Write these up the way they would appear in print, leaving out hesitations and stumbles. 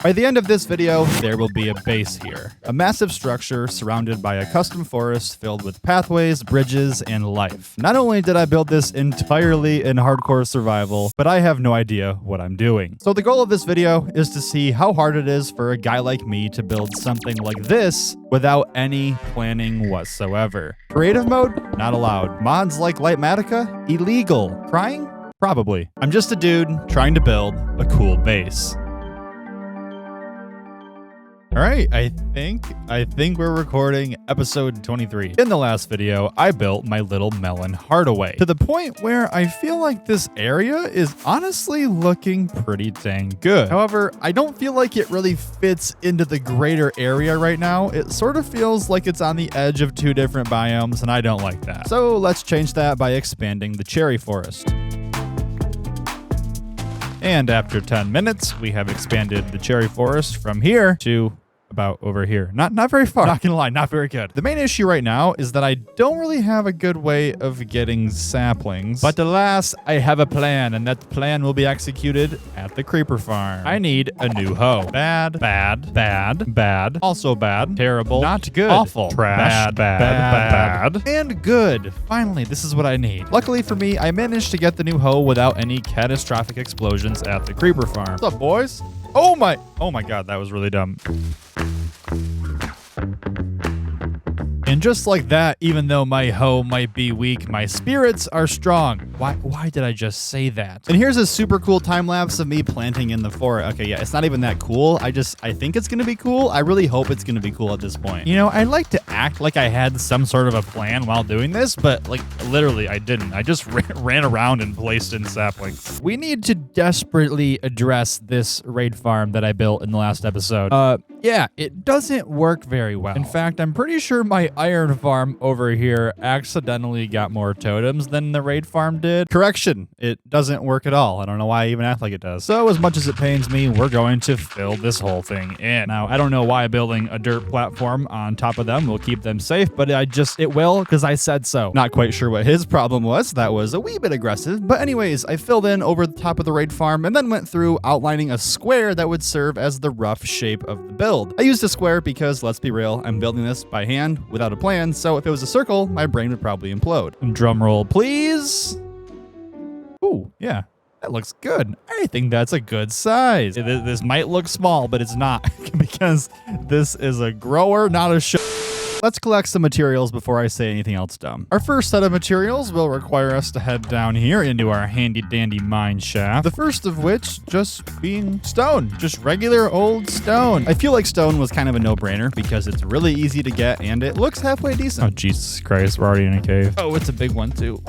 By the end of this video, there will be a base here. A massive structure surrounded by a custom forest filled with pathways, bridges, and life. Not only did I build this entirely in hardcore survival, but I have no idea what I'm doing. So the goal of this video is to see how hard it is for a guy like me to build something like this without any planning whatsoever. Creative mode? Not allowed. Mods like Lightmatica? Illegal. Crying? Probably. I'm just a dude trying to build a cool base. All right, I think we're recording episode 23. In the last video, I built my little melon hardaway to the point where I feel like this area is honestly looking pretty dang good. However, I don't feel like it really fits into the greater area right now. It sort of feels like it's on the edge of two different biomes, and I don't like that. So let's change that by expanding the cherry forest. And after 10 minutes, we have expanded the cherry forest from here to about over here. Not very far. Not gonna lie, not very good. The main issue right now is that I don't really have a good way of getting saplings. But alas, I have a plan, and that plan will be executed at the creeper farm. I need a new hoe. Bad, bad, bad, bad, also bad, terrible, not good, awful, trash, bad, and good. Finally, this is what I need. Luckily for me, I managed to get the new hoe without any catastrophic explosions at the creeper farm. What's up, boys? Oh my god, that was really dumb. And just like that, even though my hoe might be weak, my spirits are strong. Why did I just say that? And here's a super cool time lapse of me planting in the forest. Okay, yeah, it's not even that cool. I think it's gonna be cool. I really hope it's gonna be cool at this point. You know, I like to act like I had some sort of a plan while doing this, but like literally I didn't. I just ran around and placed in saplings. We need to desperately address this raid farm that I built in the last episode. Yeah, it doesn't work very well. In fact, I'm pretty sure my iron farm over here accidentally got more totems than the raid farm did. Correction, it doesn't work at all. I don't know why I even act like it does. So as much as it pains me, we're going to fill this whole thing in. Now, I don't know why building a dirt platform on top of them will keep them safe, but it will because I said so. Not quite sure what his problem was. That was a wee bit aggressive. But anyways, I filled in over the top of the raid farm and then went through outlining a square that would serve as the rough shape of the build. I used a square because, let's be real, I'm building this by hand without a plan, so if it was a circle, my brain would probably implode. Drum roll, please. Ooh, yeah, that looks good. I think that's a good size. This might look small, but it's not because this is a grower, not a show. Let's collect some materials before I say anything else dumb. Our first set of materials will require us to head down here into our handy dandy mine shaft. The first of which just being stone, just regular old stone. I feel like stone was kind of a no-brainer because it's really easy to get and it looks halfway decent. Oh, Jesus Christ, we're already in a cave. Oh, it's a big one too.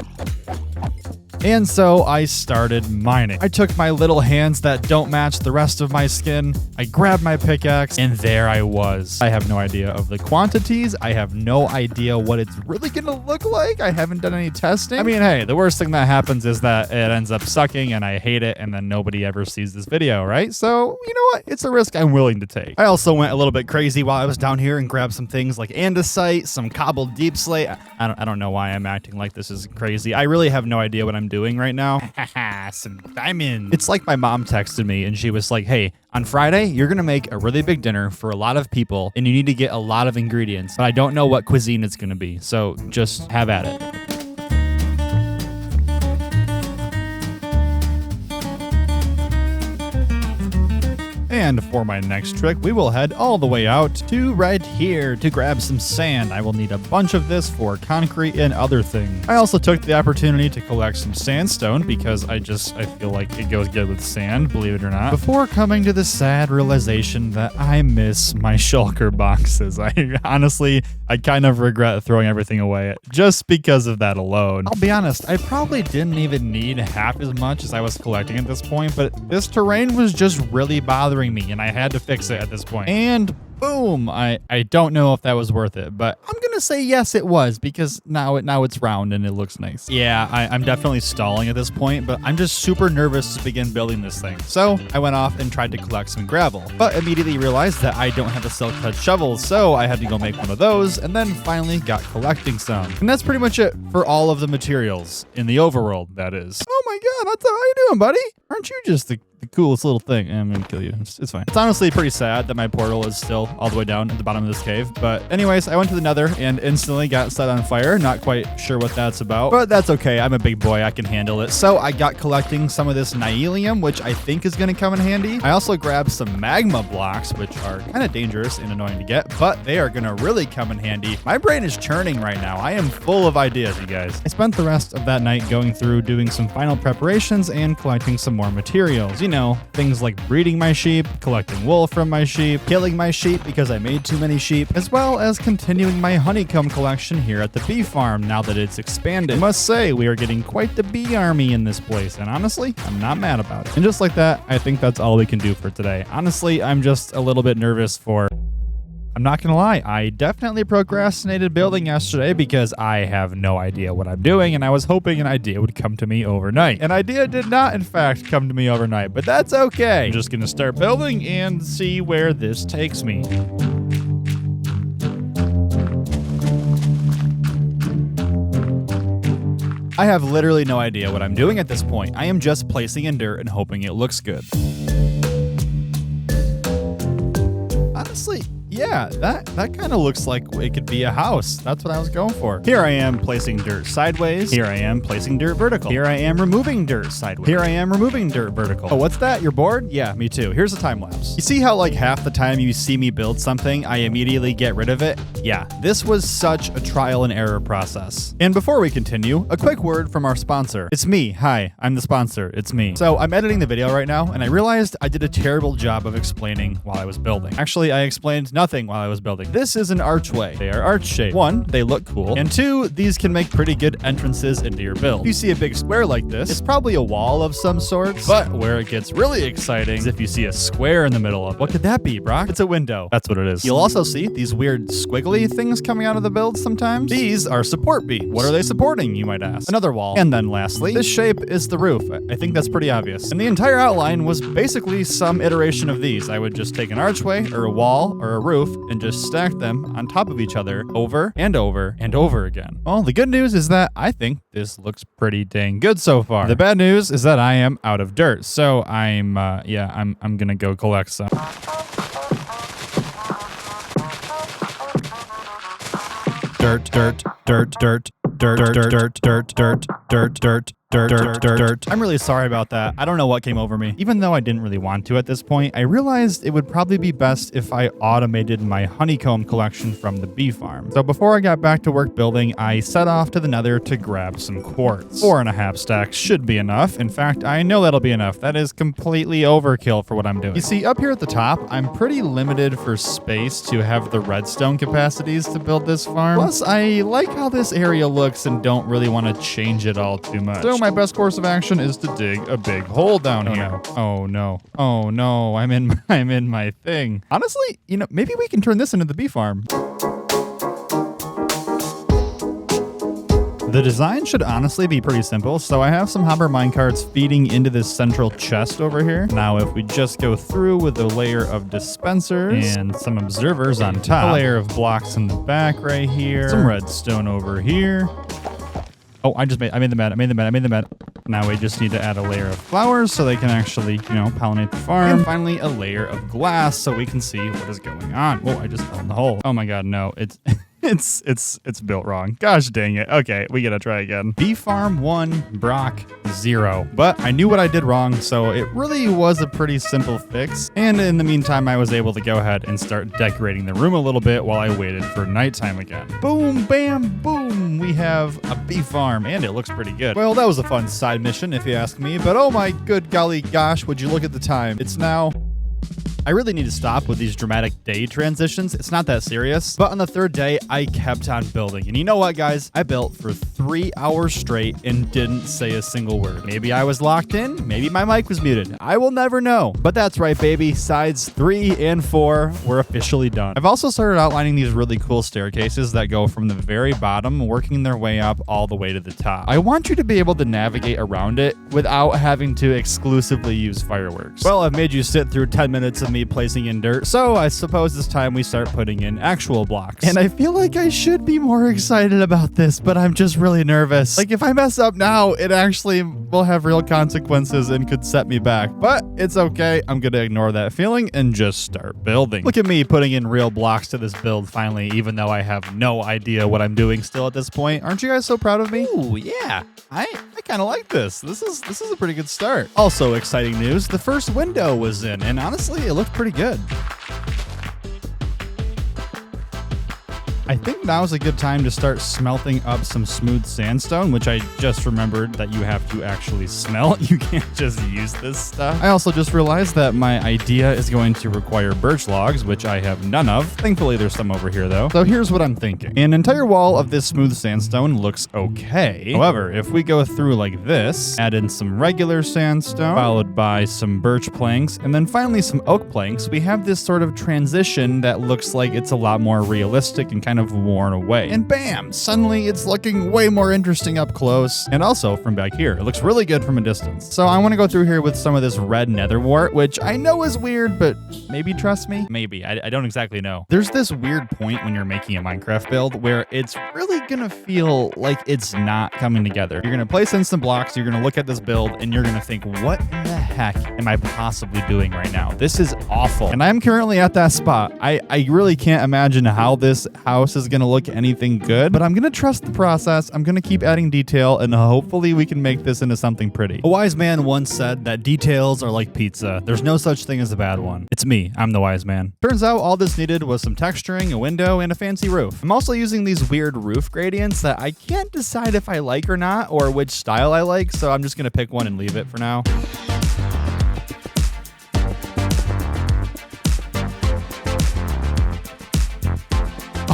And so I started mining. I took my little hands that don't match the rest of my skin. I grabbed my pickaxe and there I was. I have no idea of the quantities. I have no idea what it's really gonna look like. I haven't done any testing. I mean, hey, the worst thing that happens is that it ends up sucking and I hate it and then nobody ever sees this video, right? So, you know what? It's a risk I'm willing to take. I also went a little bit crazy while I was down here and grabbed some things like andesite, some cobbled deep slate. I don't know why I'm acting like this is crazy. I really have no idea what I'm doing right now. Some diamonds. It's like my mom texted me and she was like, hey, on Friday, you're going to make a really big dinner for a lot of people and you need to get a lot of ingredients, but I don't know what cuisine it's going to be. So just have at it. And for my next trick, we will head all the way out to right here to grab some sand. I will need a bunch of this for concrete and other things. I also took the opportunity to collect some sandstone because I feel like it goes good with sand, believe it or not, before coming to the sad realization that I miss my shulker boxes. I kind of regret throwing everything away just because of that alone. I'll be honest, I probably didn't even need half as much as I was collecting at this point, but this terrain was just really bothering me and I had to fix it at this point. And boom, I don't know if that was worth it, but I'm gonna say yes it was because now it's round and it looks nice. Yeah, I'm definitely stalling at this point, but I'm just super nervous to begin building this thing. So I went off and tried to collect some gravel, but immediately realized that I don't have a silk touch shovel, so I had to go make one of those and then finally got collecting some. And that's pretty much it for all of the materials in the overworld, that is. Oh my god, how you doing, buddy? Aren't you just the the coolest little thing. I'm gonna kill you. It's fine. It's honestly pretty sad that my portal is still all the way down at the bottom of this cave. But anyways, I went to the nether and instantly got set on fire. Not quite sure what that's about, but that's okay. I'm a big boy. I can handle it. So I got collecting some of this nyelium, which I think is gonna come in handy. I also grabbed some magma blocks, which are kind of dangerous and annoying to get, but they are gonna really come in handy. My brain is churning right now. I am full of ideas, you guys. I spent the rest of that night going through doing some final preparations and collecting some more materials. You know, things like breeding my sheep, collecting wool from my sheep, killing my sheep because I made too many sheep, as well as continuing my honeycomb collection here at the bee farm now that it's expanded. I must say, we are getting quite the bee army in this place, and honestly, I'm not mad about it. And just like that, I think that's all we can do for today. Honestly, I'm just a little bit nervous for... I'm not gonna lie, I definitely procrastinated building yesterday because I have no idea what I'm doing, and I was hoping an idea would come to me overnight. An idea did not, in fact, come to me overnight, but that's okay. I'm just gonna start building and see where this takes me. I have literally no idea what I'm doing at this point. I am just placing in dirt and hoping it looks good. Honestly, yeah, that kind of looks like it could be a house. That's what I was going for. Here I am placing dirt sideways. Here I am placing dirt vertical. Here I am removing dirt sideways. Here I am removing dirt vertical. Oh, what's that? You're bored? Yeah, me too. Here's a time lapse. You see how like half the time you see me build something, I immediately get rid of it? Yeah, this was such a trial and error process. And before we continue, a quick word from our sponsor. It's me. Hi, I'm the sponsor. It's me. So I'm editing the video right now, and I realized I did a terrible job of explaining while I was building. Actually, I explained nothing while I was building. This is an archway. They are arch-shaped. One, they look cool. And two, these can make pretty good entrances into your build. If you see a big square like this, it's probably a wall of some sorts. But where it gets really exciting is if you see a square in the middle of it. What could that be, Brock? It's a window. That's what it is. You'll also see these weird squiggly things coming out of the build sometimes. These are support beams. What are they supporting, you might ask? Another wall. And then lastly, this shape is the roof. I think that's pretty obvious. And the entire outline was basically some iteration of these. I would just take an archway or a wall or a roof and just stack them on top of each other over and over and over again. Well, the good news is that I think this looks pretty dang good so far. The bad news is that I am out of dirt. So I'm gonna go collect some. Dirt, dirt, dirt, dirt, dirt, dirt, dirt, dirt, dirt, dirt, dirt. Dirt. I'm really sorry about that. I don't know what came over me. Even though I didn't really want to at this point, I realized it would probably be best if I automated my honeycomb collection from the bee farm. So before I got back to work building, I set off to the nether to grab some quartz. 4.5 stacks should be enough. In fact, I know that'll be enough. That is completely overkill for what I'm doing. You see, up here at the top, I'm pretty limited for space to have the redstone capacities to build this farm. Plus, I like how this area looks and don't really want to change it all too much. So my best course of action is to dig a big hole down here. Oh no. Oh no. I'm in my thing. Honestly, you know, maybe we can turn this into the bee farm. The design should honestly be pretty simple. So I have some hopper minecarts feeding into this central chest over here. Now, if we just go through with a layer of dispensers and some observers on top, a layer of blocks in the back right here, some redstone over here. Oh, I made the bed. Now we just need to add a layer of flowers so they can actually, you know, pollinate the farm. And finally, a layer of glass so we can see what is going on. Oh, I just fell in the hole. Oh my God, no, it's built wrong. Gosh dang it. Okay, we gotta try again. Bee farm 1, Brock 0. But I knew what I did wrong, so it really was a pretty simple fix. And in the meantime, I was able to go ahead and start decorating the room a little bit while I waited for nighttime again. Boom, bam, boom. We have a bee farm, and it looks pretty good. Well, that was a fun side mission, if you ask me. But oh my good golly gosh, would you look at the time? It's now... I really need to stop with these dramatic day transitions. It's not that serious. But on the third day, I kept on building. And you know what, guys? I built for 3 hours straight and didn't say a single word. Maybe I was locked in. Maybe my mic was muted. I will never know. But that's right, baby. Sides 3 and 4 were officially done. I've also started outlining these really cool staircases that go from the very bottom, working their way up all the way to the top. I want you to be able to navigate around it without having to exclusively use fireworks. Well, I've made you sit through 10 minutes of of me placing in dirt, so I suppose it's time we start putting in actual blocks. And I feel like I should be more excited about this, but I'm just really nervous. Like, if I mess up now, it actually will have real consequences and could set me back. But it's okay. I'm gonna ignore that feeling and just start building. Look at me putting in real blocks to this build finally, even though I have no idea what I'm doing still at this point. Aren't you guys so proud of me? Ooh, yeah. I kind of like this. This is a pretty good start. Also, exciting news, the first window was in, and honestly, it looked pretty good. I think now's a good time to start smelting up some smooth sandstone, which I just remembered that you have to actually smelt. You can't just use this stuff. I also just realized that my idea is going to require birch logs, which I have none of. Thankfully, there's some over here, though. So here's what I'm thinking. An entire wall of this smooth sandstone looks okay. However, if we go through like this, add in some regular sandstone, followed by some birch planks, and then finally some oak planks, we have this sort of transition that looks like it's a lot more realistic and kind of worn away. And bam! Suddenly it's looking way more interesting up close. And also from back here, it looks really good from a distance. So I want to go through here with some of this red nether wart, which I know is weird, but maybe trust me? Maybe. I don't exactly know. There's this weird point when you're making a Minecraft build where it's really gonna feel like it's not coming together. You're gonna place in some blocks, you're gonna look at this build, and you're gonna think, what in the heck am I possibly doing right now? This is awful. And I'm currently at that spot. I really can't imagine how this house is gonna look anything good, but I'm gonna trust the process. I'm gonna keep adding detail, and hopefully we can make this into something pretty. A wise man once said that details are like pizza. There's no such thing as a bad one. It's me. I'm the wise man. Turns out all this needed was some texturing, a window, and a fancy roof. I'm also using these weird roof gradients that I can't decide if I like or not, or which style I like, so I'm just gonna pick one and leave it for now.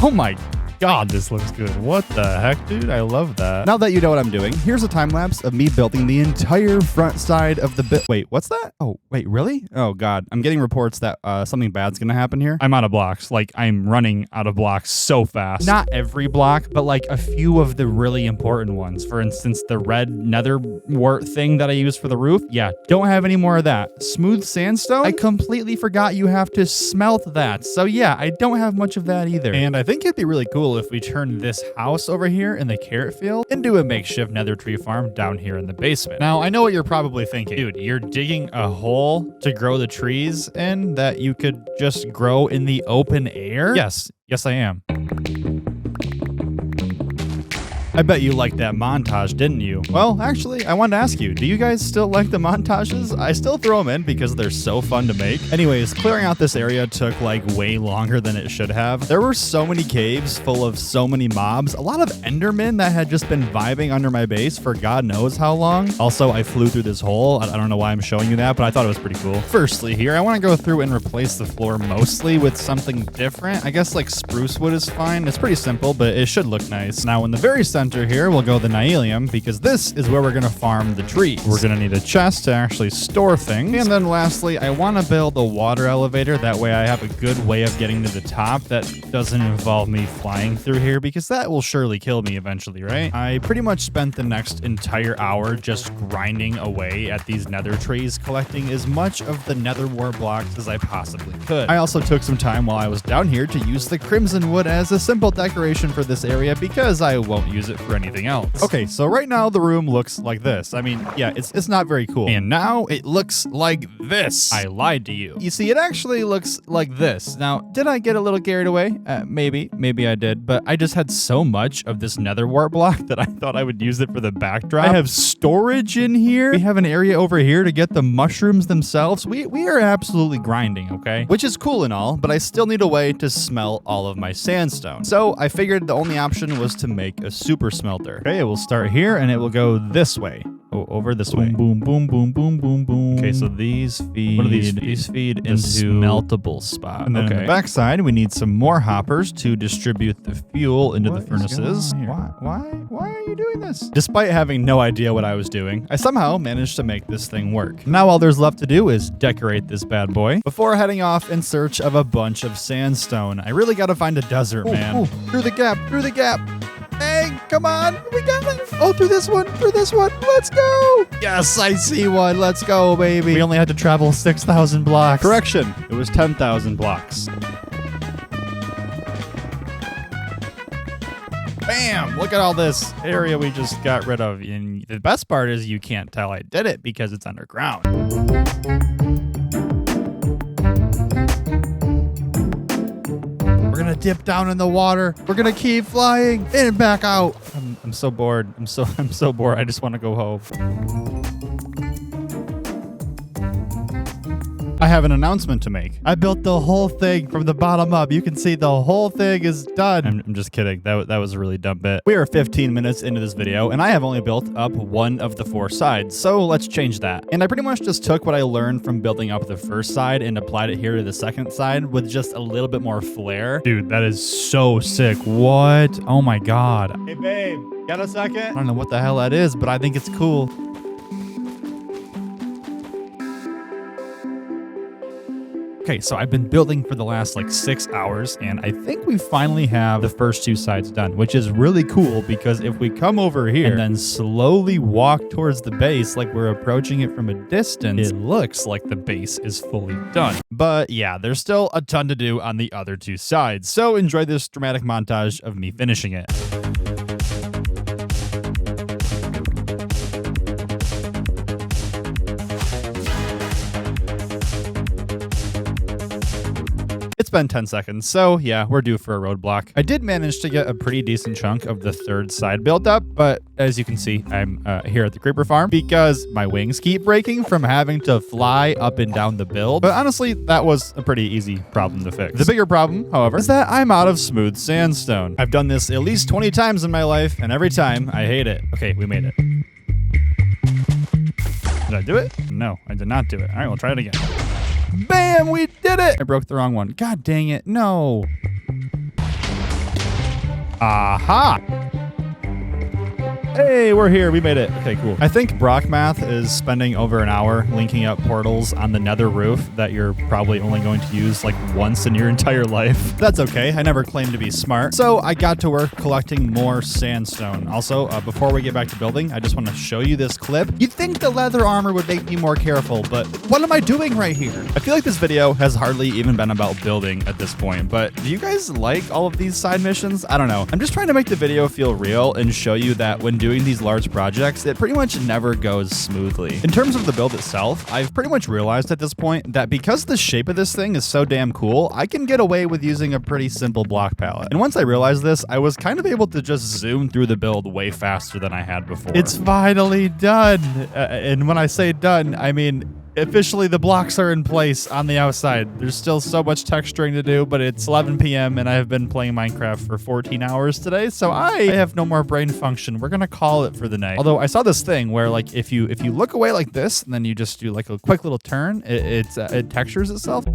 Oh my God, this looks good. What the heck, dude? I love that. Now that you know what I'm doing, here's a time lapse of me building the entire front side of the bit. Wait, what's that? Oh, wait, really? Oh God, I'm getting reports that something bad's gonna happen here. I'm out of blocks. Like, I'm running out of blocks so fast. Not every block, but like a few of the really important ones. For instance, the red nether wart thing that I use for the roof. Yeah, don't have any more of that. Smooth sandstone? I completely forgot you have to smelt that. So yeah, I don't have much of that either. And I think it'd be really cool if we turn this house over here in the carrot field into a makeshift nether tree farm down here in the basement. Now, I know what you're probably thinking. Dude, you're digging a hole to grow the trees in that you could just grow in the open air? Yes, I am. I bet you liked that montage, didn't you? Well, actually, I wanted to ask you, do you guys still like the montages? I still throw them in because they're so fun to make. Anyways, clearing out this area took like way longer than it should have. There were so many caves full of so many mobs, a lot of endermen that had just been vibing under my base for God knows how long. Also, I flew through this hole. I don't know why I'm showing you that, but I thought it was pretty cool. Firstly, here, I want to go through and replace the floor mostly with something different. I guess like spruce wood is fine. It's pretty simple, but it should look nice. Now, in the very center here, we'll go the Nyelium because this is where we're going to farm the trees. We're going to need a chest to actually store things. And then lastly, I want to build a water elevator. That way I have a good way of getting to the top that doesn't involve me flying through here because that will surely kill me eventually, right? I pretty much spent the next entire hour just grinding away at these nether trees, collecting as much of the nether wart blocks as I possibly could. I also took some time while I was down here to use the crimson wood as a simple decoration for this area because I won't use it for anything else. Okay, so right now the room looks like this. I mean, yeah, it's not very cool. And now it looks like this. I lied to you. You see, it actually looks like this. Now, did I get a little carried away? Maybe I did, but I just had so much of this nether wart block that I thought I would use it for the backdrop. I have storage in here. We have an area over here to get the mushrooms themselves. We are absolutely grinding, okay? Which is cool and all, but I still need a way to smelt all of my sandstone. So I figured the only option was to make a super smelter. Okay, it will start here and it will go this way. Oh, over this way. Boom, boom, boom, boom, boom, boom. Okay, so these feed. What are these? These feed into smeltable spot. And then on the backside, we need some more hoppers to distribute the fuel into the furnaces. Why are you doing this? Despite having no idea what I was doing, I somehow managed to make this thing work. Now all there's left to do is decorate this bad boy before heading off in search of a bunch of sandstone. I really got to find a desert, man. Through the gap. Egg! Come on. We got it. Oh, through this one. Through this one. Let's go. Yes, I see one. Let's go, baby. We only had to travel 6,000 blocks. Correction. It was 10,000 blocks. Bam! Look at all this area we just got rid of. And the best part is you can't tell I did it because it's underground. We're gonna dip down in the water. We're gonna keep flying and back out. I'm so bored. I'm so bored. I just want to go home. I have an announcement to make. I built the whole thing from the bottom up. You can see the whole thing is done. I'm just kidding. That was a really dumb bit. We are 15 minutes into this video, and I have only built up one of the 4 sides, so let's change that. And I pretty much just took what I learned from building up the first side and applied it here to the second side with just a little bit more flair. Dude, that is so sick. What? Oh my God. Hey, babe, got a second? I don't know what the hell that is, but I think it's cool. Okay, so I've been building for the last like 6 hours, and I think we finally have the first 2 sides done, which is really cool because if we come over here and then slowly walk towards the base like we're approaching it from a distance, it looks like the base is fully done. But yeah, there's still a ton to do on the other 2 sides, so enjoy this dramatic montage of me finishing it. It's been 10 seconds, so yeah, we're due for a roadblock. I did manage to get a pretty decent chunk of the 3rd side built up, but as you can see, I'm here at the creeper farm because my wings keep breaking from having to fly up and down the build. But honestly, that was a pretty easy problem to fix. The bigger problem, however, is that I'm out of smooth sandstone. I've done this at least 20 times in my life, and every time I hate it. Okay, we made it. Did I do it? No, I did not do it. All right, we'll try it again. Bam! We did it! I broke the wrong one. God dang it. No. Aha! Hey, we're here. We made it. Okay, cool. I think Brock Math is spending over an hour linking up portals on the nether roof that you're probably only going to use like once in your entire life. That's okay. I never claimed to be smart. So I got to work collecting more sandstone. Also, before we get back to building, I just want to show you this clip. You'd think the leather armor would make me more careful, but what am I doing right here? I feel like this video has hardly even been about building at this point, but do you guys like all of these side missions? I don't know. I'm just trying to make the video feel real and show you that when doing these large projects, it pretty much never goes smoothly. In terms of the build itself, I've pretty much realized at this point that because the shape of this thing is so damn cool, I can get away with using a pretty simple block palette. And once I realized this, I was kind of able to just zoom through the build way faster than I had before. It's finally done. And when I say done, I mean officially the blocks are in place on the outside. There's still so much texturing to do, but it's 11 p.m. and I have been playing Minecraft for 14 hours today, so I have no more brain function. We're gonna call it for the night. Although I saw this thing where like if you look away like this and then you just do like a quick little turn, it textures itself.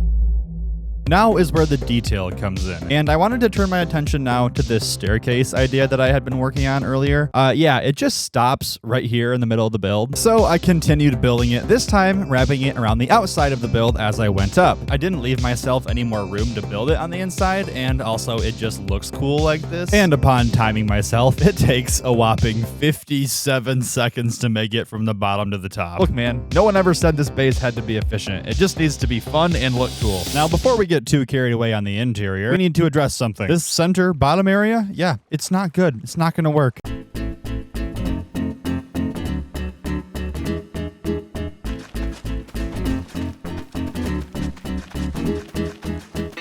Now is where the detail comes in. And I wanted to turn my attention now to this staircase idea that I had been working on earlier. Yeah, it just stops right here in the middle of the build. So I continued building it, this time wrapping it around the outside of the build as I went up. I didn't leave myself any more room to build it on the inside, and also it just looks cool like this. And upon timing myself, it takes a whopping 57 seconds to make it from the bottom to the top. Look, man, no one ever said this base had to be efficient. It just needs to be fun and look cool. Now, before we get too carried away on the interior, we need to address something. This center bottom area, yeah, it's not good. It's not going to work.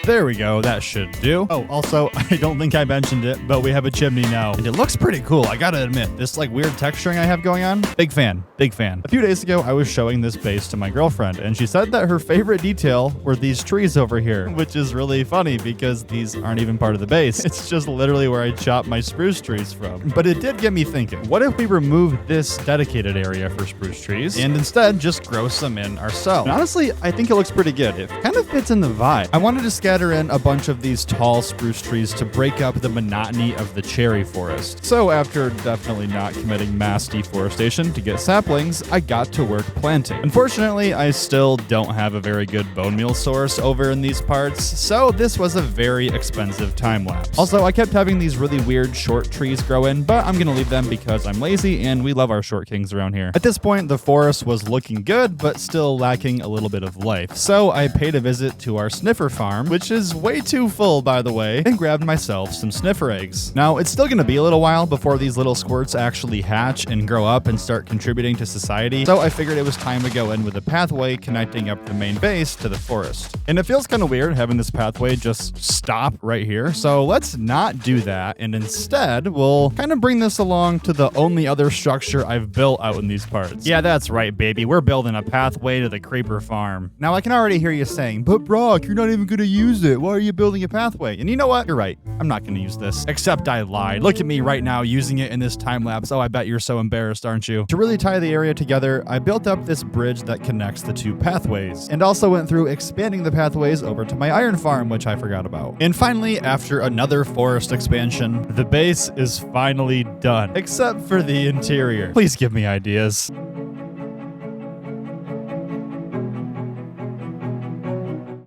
There we go. That should do. Oh, also, I don't think I mentioned it, but we have a chimney now. And it looks pretty cool. I gotta admit, this like weird texturing I have going on, big fan, big fan. A few days ago, I was showing this base to my girlfriend, and she said that her favorite detail were these trees over here, which is really funny because these aren't even part of the base. It's just literally where I chop my spruce trees from. But it did get me thinking, what if we removed this dedicated area for spruce trees and instead just grow some in ourselves? And honestly, I think it looks pretty good. It kind of fits in the vibe. I wanted to sketch scatter in a bunch of these tall spruce trees to break up the monotony of the cherry forest. So after definitely not committing mass deforestation to get saplings, I got to work planting. Unfortunately, I still don't have a very good bone meal source over in these parts, so this was a very expensive time lapse. Also, I kept having these really weird short trees grow in, but I'm gonna leave them because I'm lazy and we love our short kings around here. At this point, the forest was looking good, but still lacking a little bit of life. So I paid a visit to our sniffer farm, which is way too full, by the way, and grabbed myself some sniffer eggs. Now, it's still gonna be a little while before these little squirts actually hatch and grow up and start contributing to society, so I figured it was time to go in with a pathway connecting up the main base to the forest. And it feels kind of weird having this pathway just stop right here, so let's not do that, and instead, we'll kind of bring this along to the only other structure I've built out in these parts. Yeah, that's right, baby. We're building a pathway to the creeper farm. Now, I can already hear you saying, but Brock, you're not even gonna use it. Why are you building a pathway? And you know what? You're right. I'm not gonna use this. Except I lied. Look at me right now using it in this time lapse. Oh, I bet you're so embarrassed, aren't you? To really tie the area together, I built up this bridge that connects the two pathways, and also went through expanding the pathways over to my iron farm, which I forgot about. And finally, after another forest expansion, the base is finally done, except for the interior. Please give me ideas.